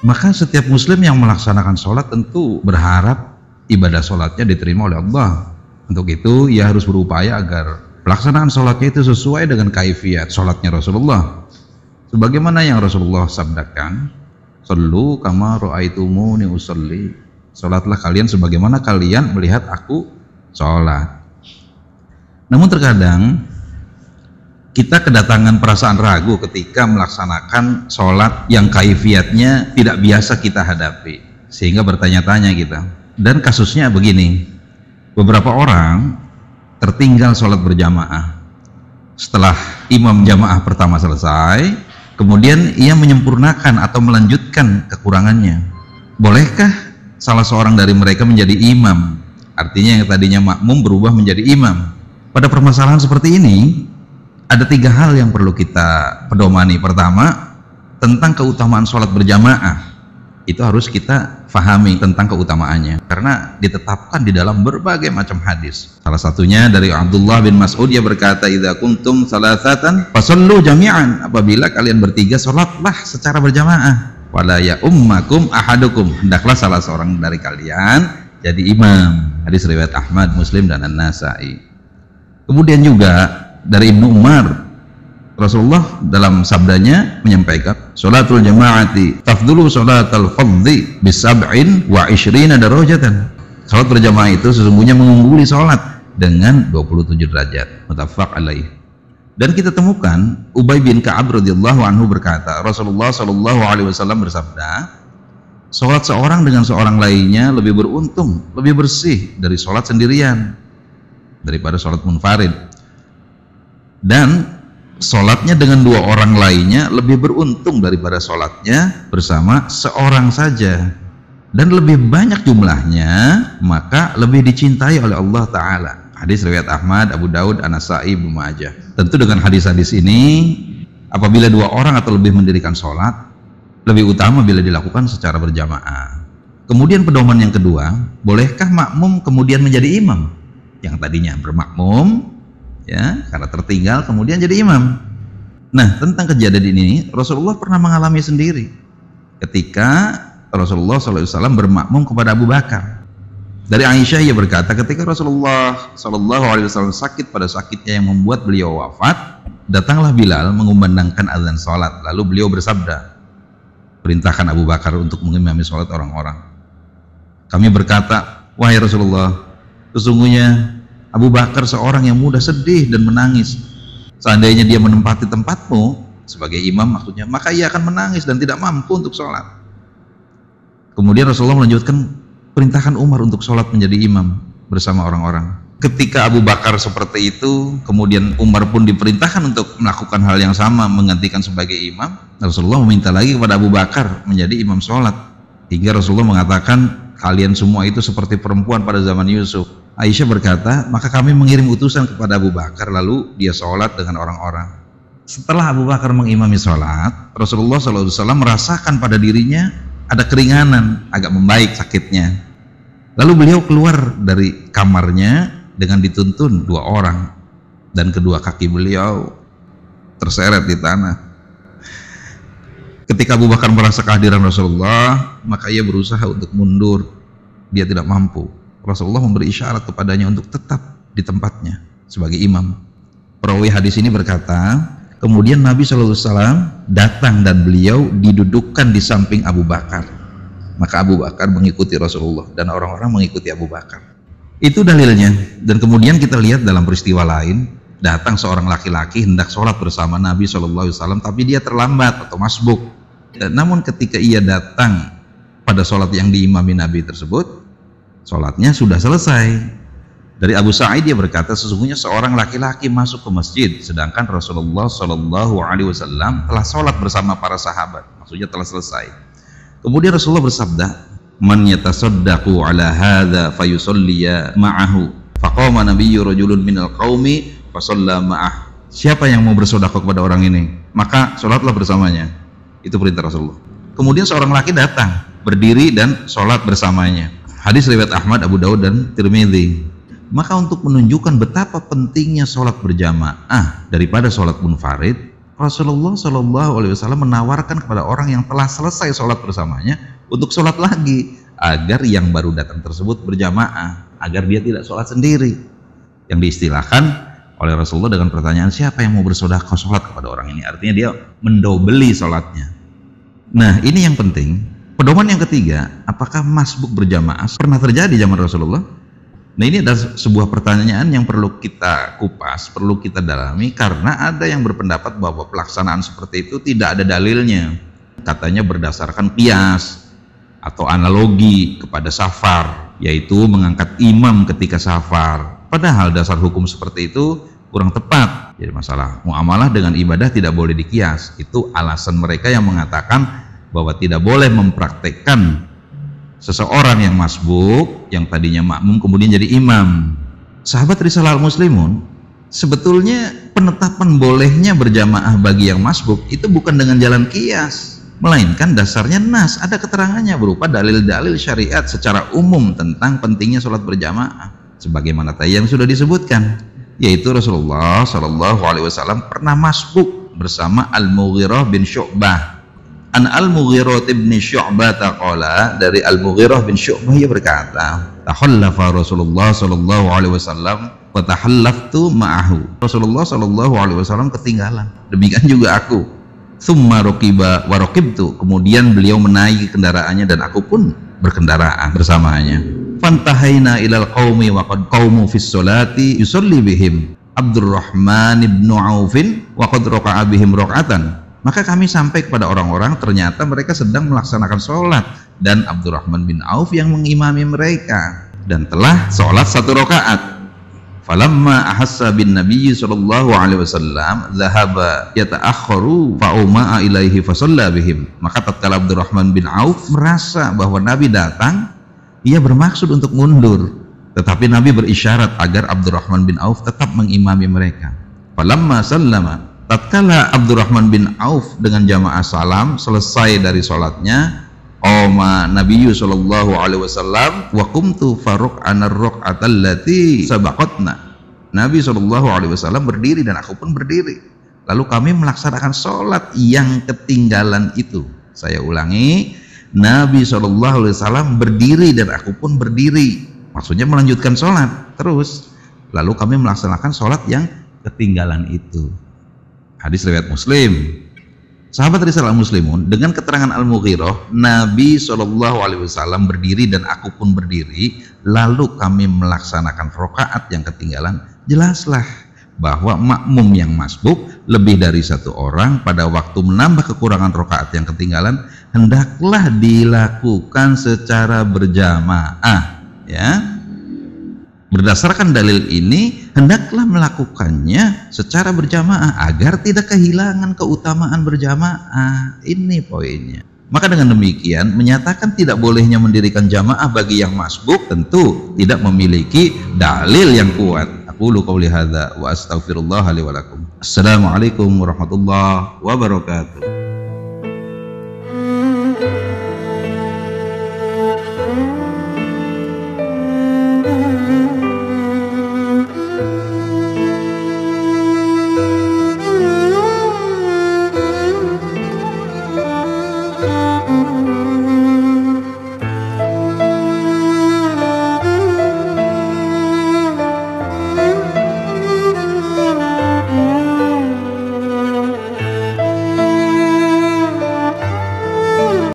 Maka setiap muslim yang melaksanakan sholat tentu berharap ibadah sholatnya diterima oleh Allah. Untuk itu ia harus berupaya agar pelaksanaan sholatnya itu sesuai dengan kaifiat sholatnya Rasulullah, sebagaimana yang Rasulullah sabdakan, "Shallu kama ra'aitumuni usolli." Sholatlah kalian sebagaimana kalian melihat aku sholat. Namun terkadang kita kedatangan perasaan ragu ketika melaksanakan sholat yang kaifiatnya tidak biasa kita hadapi, sehingga bertanya-tanya kita. Dan kasusnya begini, beberapa orang tertinggal sholat berjamaah. Setelah imam jamaah pertama selesai, kemudian ia menyempurnakan atau melanjutkan kekurangannya. Bolehkah salah seorang dari mereka menjadi imam? Artinya yang tadinya makmum berubah menjadi imam. Pada permasalahan seperti ini, ada 3 hal yang perlu kita pedomani. Pertama, tentang keutamaan sholat berjamaah. Itu harus kita fahami tentang keutamaannya, karena ditetapkan di dalam berbagai macam hadis. Salah satunya dari Abdullah bin Mas'ud, dia berkata, "Idza kuntum salasatan fasallu jami'an." Apabila kalian bertiga, sholatlah secara berjamaah. Wala ya ummakum ahadukum. Hendaklah salah seorang dari kalian jadi imam. Hadis riwayat Ahmad, Muslim, dan An-Nasa'i. Kemudian juga dari Ibnu Umar, Rasulullah dalam sabdanya menyampaikan, "Sholatul jama'ati tafdulu sholatal fardhi bisab'in wa ishrina darajatan." Salat berjamaah itu sesungguhnya mengungguli salat dengan 27 derajat. Muttafaq alaih. Dan kita temukan Ubay bin Ka'ab radhiyallahu anhu berkata, Rasulullah sallallahu alaihi wasallam bersabda, "Salat seorang dengan seorang lainnya lebih beruntung, lebih bersih dari salat sendirian daripada salat munfarid. Dan sholatnya dengan 2 orang lainnya lebih beruntung daripada sholatnya bersama seorang saja. Dan lebih banyak jumlahnya, maka lebih dicintai oleh Allah Ta'ala." Hadis riwayat Ahmad, Abu Daud, An-Nasa'i, Ibnu Majah. Tentu dengan hadis-hadis ini, apabila 2 orang atau lebih mendirikan sholat, lebih utama bila dilakukan secara berjamaah. Kemudian pedoman yang kedua, bolehkah makmum kemudian menjadi imam? Yang tadinya bermakmum, ya, karena tertinggal kemudian jadi imam. Nah, tentang kejadian ini Rasulullah pernah mengalami sendiri ketika Rasulullah SAW bermakmum kepada Abu Bakar. Dari Aisyah ia berkata, ketika Rasulullah SAW sakit pada sakitnya yang membuat beliau wafat, datanglah Bilal mengumandangkan azan salat. Lalu beliau bersabda, perintahkan Abu Bakar untuk mengimami salat orang-orang. Kami berkata, "Wahai Rasulullah, sesungguhnya Abu Bakar seorang yang mudah sedih dan menangis. Seandainya dia menempati tempatmu sebagai imam maksudnya, maka ia akan menangis dan tidak mampu untuk sholat." Kemudian Rasulullah melanjutkan, perintahkan Umar untuk sholat menjadi imam bersama orang-orang. Ketika Abu Bakar seperti itu, kemudian Umar pun diperintahkan untuk melakukan hal yang sama, menggantikan sebagai imam. Rasulullah meminta lagi kepada Abu Bakar menjadi imam sholat, hingga Rasulullah mengatakan, kalian semua itu seperti perempuan pada zaman Yusuf. Aisyah berkata, maka kami mengirim utusan kepada Abu Bakar, lalu dia sholat dengan orang-orang. Setelah Abu Bakar mengimami sholat, Rasulullah SAW merasakan pada dirinya ada keringanan, agak membaik sakitnya. Lalu beliau keluar dari kamarnya dengan dituntun 2 orang, dan kedua kaki beliau terseret di tanah. Ketika Abu Bakar merasa kehadiran Rasulullah, maka ia berusaha untuk mundur. Dia tidak mampu. Rasulullah memberi isyarat kepadanya untuk tetap di tempatnya sebagai imam. Perawi hadis ini berkata, kemudian Nabi SAW datang dan beliau didudukkan di samping Abu Bakar. Maka Abu Bakar mengikuti Rasulullah dan orang-orang mengikuti Abu Bakar. Itu dalilnya. Dan kemudian kita lihat dalam peristiwa lain, datang seorang laki-laki hendak sholat bersama Nabi SAW, tapi dia terlambat atau masbuk. Namun ketika ia datang pada sholat yang diimami Nabi tersebut, sholatnya sudah selesai. Dari Abu Sa'id dia berkata, sesungguhnya seorang laki-laki masuk ke masjid, sedangkan Rasulullah SAW telah sholat bersama para sahabat, maksudnya telah selesai. Kemudian Rasulullah bersabda, man yatasaddaqu ala hadza fayusalliya ma'ahu. Faqama nabiyyu rajulun minal qaumi fasalla ma'ah. Siapa yang mau bersedekah kepada orang ini, maka sholatlah bersamanya. Itu perintah Rasulullah. Kemudian seorang laki datang, berdiri dan sholat bersamanya. Hadis riwayat Ahmad, Abu Daud, dan Tirmidzi. Maka untuk menunjukkan betapa pentingnya sholat berjamaah daripada sholat munfarid, Rasulullah Shallallahu Alaihi Wasallam menawarkan kepada orang yang telah selesai sholat bersamanya untuk sholat lagi, agar yang baru datang tersebut berjamaah, agar dia tidak sholat sendiri. Yang diistilahkan oleh Rasulullah dengan pertanyaan, siapa yang mau bersedekah sholat kepada orang ini? Artinya dia mendobeli sholatnya. Nah, ini yang penting. Pedoman yang ketiga, apakah masbuk berjamaah pernah terjadi zaman Rasulullah? Nah, ini adalah sebuah pertanyaan yang perlu kita kupas, perlu kita dalami, karena ada yang berpendapat bahwa pelaksanaan seperti itu tidak ada dalilnya. Katanya berdasarkan qiyas atau analogi kepada safar, yaitu mengangkat imam ketika safar. Padahal dasar hukum seperti itu kurang tepat. Jadi masalah muamalah dengan ibadah tidak boleh dikias. Itu alasan mereka yang mengatakan bahwa tidak boleh mempraktekkan seseorang yang masbuk, yang tadinya makmum kemudian jadi imam. Sahabat Risalah Al-Muslimun, sebetulnya penetapan bolehnya berjamaah bagi yang masbuk itu bukan dengan jalan qiyas, melainkan dasarnya nas, ada keterangannya berupa dalil-dalil syariat secara umum tentang pentingnya sholat berjamaah, sebagaimana tadi yang sudah disebutkan, yaitu Rasulullah Shallallahu Alaihi Wasallam pernah masbuk bersama Al-Mughirah bin Syu'bah. An Al-Mughirah bin Syu'bah taqala, dari Al-Mughirah bin Syu'bah ia berkata, tahallafa Rasulullah Shallallahu Alaihi Wasallam wa tahallaftu ma'ahu. Rasulullah Shallallahu Alaihi Wasallam ketinggalan, demikian juga aku. Thumma raqiba wa raqibtu, kemudian beliau menaiki kendaraannya dan aku pun berkendaraan bersamanya. Fantahaina ilal qaumi wa qad qaumu fis sholati yusalli bihim Abdurrahman ibn Aufin wa qad raka'a bihim rakaatan. Maka kami sampai kepada orang-orang, ternyata mereka sedang melaksanakan sholat dan Abdurrahman bin Auf yang mengimami mereka dan telah sholat 1 rakaat. Falamma ahassa bin Nabi sallallahu alaihi wasallam dhahaba yata'akhkharu fa'uma'a ilaihi fasalla bihim. Maka tatkala Abdurrahman bin Auf merasa bahwa Nabi datang, ia bermaksud untuk mundur, tetapi Nabi berisyarat agar Abdurrahman bin Auf tetap mengimami mereka. Falamma sallama, tatkala Abdurrahman bin Auf dengan jamaah salam selesai dari sholatnya, qama Nabiyyu sallallahu alaihi wasallam wa qumtu faruq anar raq'atal lati sabaqatna. Nabi sallallahu alaihi wasallam berdiri dan aku pun berdiri. Lalu kami melaksanakan sholat yang ketinggalan itu. Saya ulangi, Nabi sallallahu alaihi wasallam berdiri dan aku pun berdiri. Maksudnya melanjutkan sholat terus. Lalu kami melaksanakan sholat yang ketinggalan itu. Hadis riwayat Muslim. Sahabat Risalah Muslimun, dengan keterangan Al-Mughirah, Nabi SAW berdiri dan aku pun berdiri, lalu kami melaksanakan rakaat yang ketinggalan, jelaslah bahwa makmum yang masbuk lebih dari 1 orang pada waktu menambah kekurangan rakaat yang ketinggalan hendaklah dilakukan secara berjamaah, ya. Berdasarkan dalil ini, hendaklah melakukannya secara berjamaah agar tidak kehilangan keutamaan berjamaah. Ini poinnya. Maka dengan demikian, menyatakan tidak bolehnya mendirikan jamaah bagi yang masbuk tentu tidak memiliki dalil yang kuat. Aqulu qouli hadza wa astaghfirullah li wa lakum. Assalamualaikum warahmatullahi wabarakatuh.